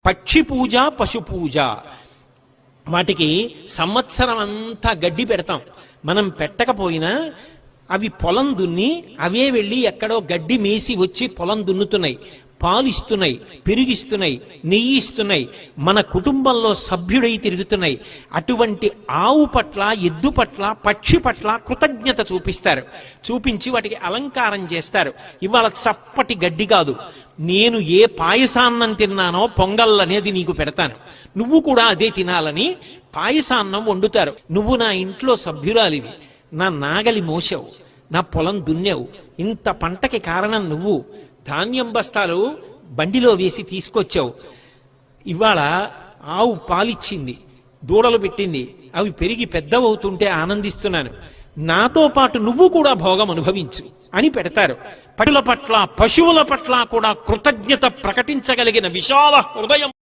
పక్షి పూజ పశు పూజ వాటికి సంవత్సరం అంతా గడ్డి పెడతాం. మనం పెట్టకపోయినా అవి పొలం దున్ని అవే వెళ్ళి ఎక్కడో గడ్డి మేసి వచ్చి పొలం దున్నుతున్నాయి, పాలిస్తున్నాయి, పెరిగిస్తున్నాయి, నెయ్యి ఇస్తున్నాయి, మన కుటుంబంలో సభ్యుడై తిరుగుతున్నాయి. అటువంటి ఆవు పట్ల, ఎద్దు పట్ల, పక్షి పట్ల కృతజ్ఞత చూపిస్తారు. చూపించి వాటికి అలంకారం చేస్తారు. ఇవాళ చప్పటి గడ్డి కాదు, నేను ఏ పాయసాన్నం తిన్నానో పొంగల్ అనేది నీకు పెడతాను, నువ్వు కూడా అదే తినాలని పాయసాన్నం వండుతారు. నువ్వు నా ఇంట్లో సభ్యురాలివి, నా నాగలి మోసావు, నా పొలం దున్నేవు, ఇంత పంటకి కారణం నువ్వు, ధాన్యం బస్తాలు బండిలో వేసి తీసుకొచ్చావు. ఇవాళ ఆవు పాలిచ్చింది, దూడలు పెట్టింది, అవి పెరిగి పెద్దవవుతుంటే ఆనందిస్తున్నాను, నాతో పాటు నువ్వు కూడా భోగం అనుభవించు అని పెడతారు. పటుల పట్ల, పశువుల పట్ల కూడా కృతజ్ఞత ప్రకటించగలిగిన విశాల హృదయం